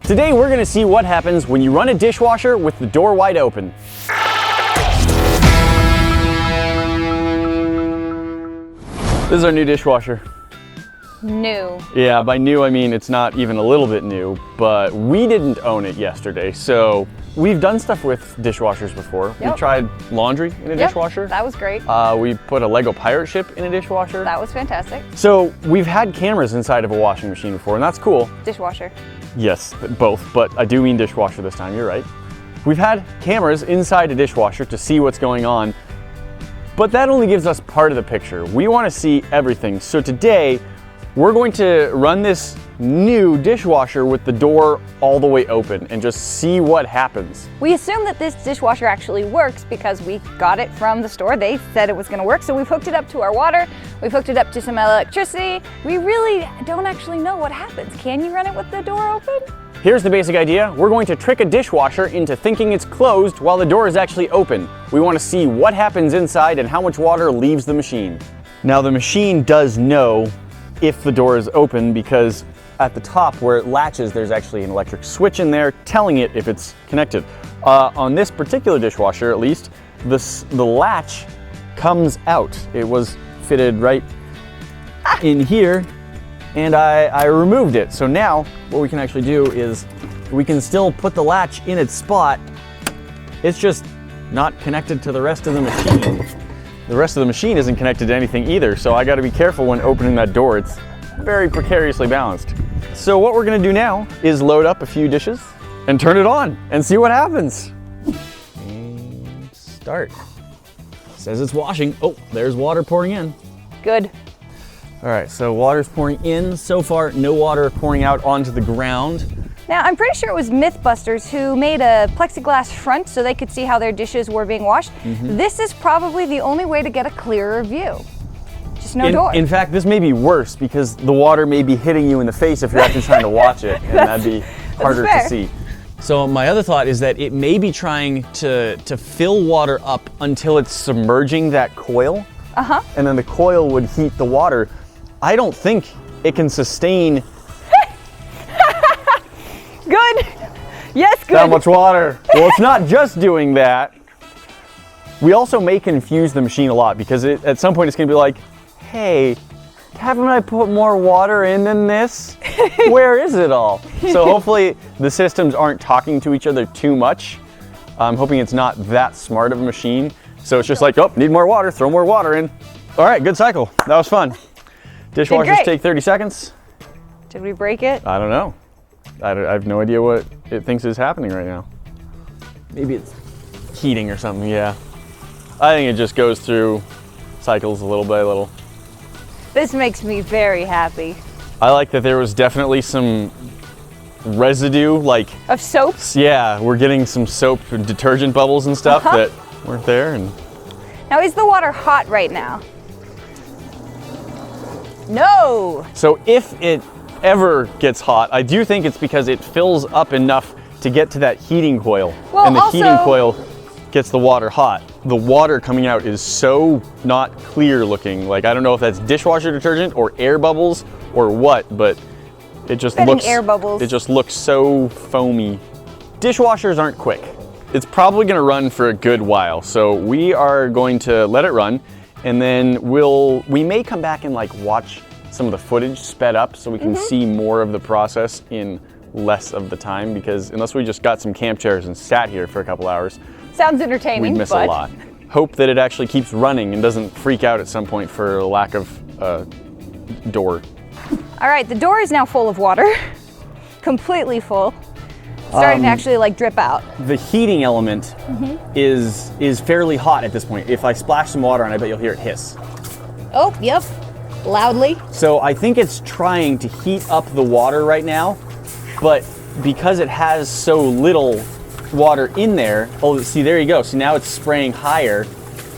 Today we're gonna see what happens when you run a dishwasher with the door wide open. This is our new dishwasher. New. Yeah, by new I mean it's not even a little bit new, but we didn't own it yesterday. So we've done stuff with dishwashers before. Yep. We tried laundry in a dishwasher. That was great. We put a Lego pirate ship in a dishwasher. That was fantastic. So we've had cameras inside of a washing machine before, and that's cool. Dishwasher. Yes, both, but I do mean dishwasher this time, you're right. We've had cameras inside a dishwasher to see what's going on, but that only gives us part of the picture. We want to see everything. So today, we're going to run this new dishwasher with the door all the way open and just see what happens. We assume that this dishwasher actually works because we got it from the store. They said it was going to work, so we've hooked it up to our water. We've hooked it up to some electricity. We really don't actually know what happens. Can you run it with the door open? Here's the basic idea. We're going to trick a dishwasher into thinking it's closed while the door is actually open. We want to see what happens inside and how much water leaves the machine. Now the machine does know if the door is open because at the top where it latches, there's actually an electric switch in there telling it if it's connected. On this particular dishwasher, at least, the latch comes out. It was fitted right in here, and I removed it. So now what we can actually do is we can still put the latch in its spot. It's just not connected to the rest of the machine. The rest of the machine isn't connected to anything either, so I gotta be careful when opening that door. It's very precariously balanced. So what we're gonna do now is load up a few dishes and turn it on and see what happens. And start. Says it's washing. Oh, there's water pouring in. Good. All right, so water's pouring in. So far, no water pouring out onto the ground. Now, I'm pretty sure it was Mythbusters who made a plexiglass front so they could see how their dishes were being washed. This is probably the only way to get a clearer view. Just no door. In fact, this may be worse because the water may be hitting you in the face if you're actually trying to watch it, and that'd be harder to see. So my other thought is that it may be trying to fill water up until it's submerging that coil, and then the coil would heat the water. I don't think it can sustain Good. Yes, good. that much water. Well, it's not just doing that. We also may confuse the machine a lot because at some point it's going to be like, hey, haven't I put more water in than this? Where is it all? So hopefully the systems aren't talking to each other too much. I'm hoping it's not that smart of a machine. So it's just like, oh, need more water, throw more water in. All right, good cycle. That was fun. Dishwashers take 30 seconds. Did we break it? I don't know. I have no idea what it thinks is happening right now. Maybe it's heating or something, yeah. I think it just goes through cycles a little by little. This makes me very happy. I like that there was definitely some residue, like... Of soaps? Yeah, we're getting some soap and detergent bubbles and stuff that weren't there. And Now, is the water hot right now? No! so if it ever gets hot, I do think it's because it fills up enough to get to that heating coil. Well, and the also- heating coil gets the water hot. The water coming out is so not clear looking. Like, I don't know if that's dishwasher detergent or air bubbles or what, but it just looks air bubbles. It just looks so foamy. Dishwashers aren't quick. It's probably gonna run for a good while. So we are going to let it run, and then we may come back and like watch some of the footage sped up so we can see more of the process in less of the time, because unless we just got some camp chairs and sat here for a couple hours, Sounds entertaining, we'd miss a lot. Hope that it actually keeps running and doesn't freak out at some point for lack of door. All right, the door is now full of water. Completely full. Starting to actually like drip out. The heating element is fairly hot at this point. If I splash some water on it, I bet you'll hear it hiss. Oh, yep. Loudly. So I think it's trying to heat up the water right now, but because it has so little water in there, oh, see, there you go. So now it's spraying higher.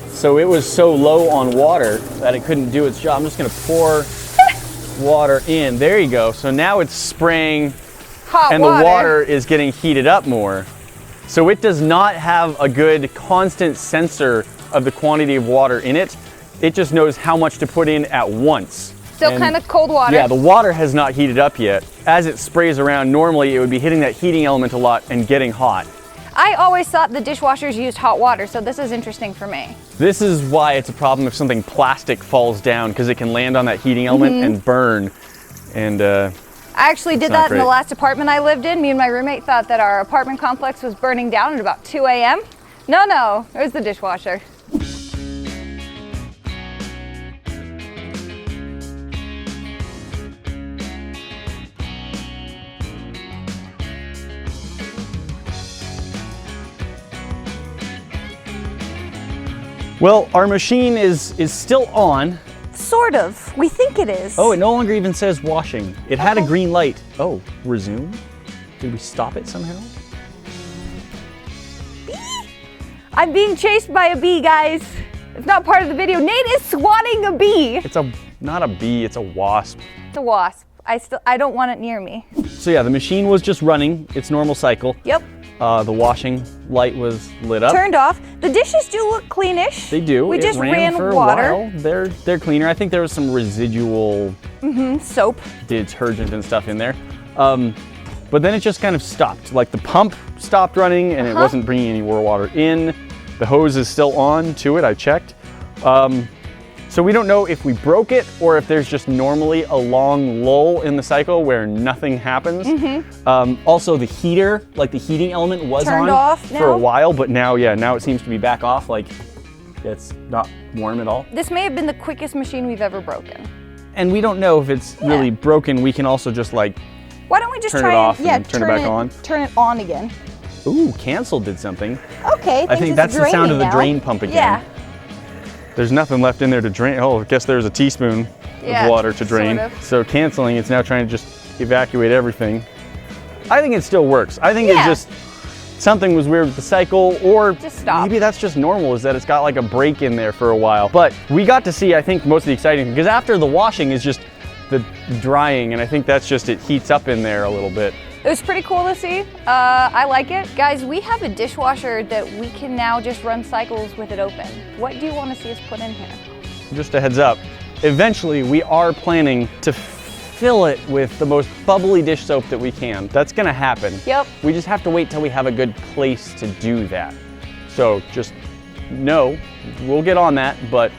So it was so low on water that it couldn't do its job. I'm just gonna pour water in. There you go. So now it's spraying Hot and water. the water is getting heated up more. So it does not have a good constant sensor of the quantity of water in it. It just knows how much to put in at once. Still kind of cold water. Yeah, the water has not heated up yet. As it sprays around, normally it would be hitting that heating element a lot and getting hot. I always thought the dishwashers used hot water, so this is interesting for me. This is why it's a problem if something plastic falls down, because it can land on that heating element and burn. And I actually did that in the last apartment I lived in. Me and my roommate thought that our apartment complex was burning down at about 2 a.m. No, it was the dishwasher. well, our machine is still on. Sort of. We think it is. Oh, it no longer even says washing. It had a green light. Oh, resume? Did we stop it somehow? Bee? I'm being chased by a bee, guys. It's not part of the video. Nate is swatting a bee. It's not a bee, it's a wasp. It's a wasp. I don't want it near me. So yeah, the machine was just running its normal cycle. Yep. The washing light was lit up. Turned off. The dishes do look cleanish. They do. We just ran for water. A while. They're cleaner. I think there was some residual soap, detergent and stuff in there. But then it just kind of stopped. Like the pump stopped running and it wasn't bringing any more water in. The hose is still on to it. I checked. So we don't know if we broke it or if there's just normally a long lull in the cycle where nothing happens. Also the heater, like the heating element was turned on off for a now? while, but now it seems to be back off. Like it's not warm at all. This may have been the quickest machine we've ever broken. And we don't know if it's really broken. We can also just like why don't we just turn try it off and turn it back on. Turn it on again. Ooh, cancel did something. Okay, I think that's the sound of the now. drain pump again. Yeah. There's nothing left in there to drain. Oh, I guess there's a teaspoon of water to drain. sort of. So canceling, it's now trying to just evacuate everything. I think it still works. I think it's just something was weird with the cycle, or Just stop. maybe that's just normal, is that it's got like a break in there for a while. But we got to see, I think, most of the exciting thing, because after the washing is just the drying, and I think that's just, it heats up in there a little bit. It was pretty cool to see. I like it. Guys, we have a dishwasher that we can now just run cycles with it open. What do you want to see us put in here? Just a heads up, eventually we are planning to fill it with the most bubbly dish soap that we can. That's gonna happen. Yep. We just have to wait till we have a good place to do that. So just know, we'll get on that, but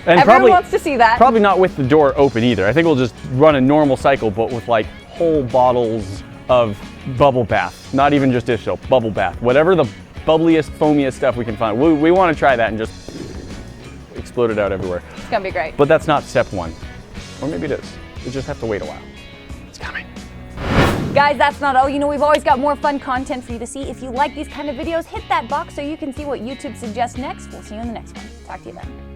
Everyone wants to see that. Probably not with the door open either. I think we'll just run a normal cycle, but with like whole bottles of bubble bath. Not even just dish soap, bubble bath. Whatever the bubbliest, foamiest stuff we can find. We want to try that and just explode it out everywhere. It's gonna be great. But that's not step one. Or maybe it is. We just have to wait a while. It's coming. Guys, that's not all. You know, we've always got more fun content for you to see. If you like these kind of videos, hit that box so you can see what YouTube suggests next. We'll see you in the next one. Talk to you then.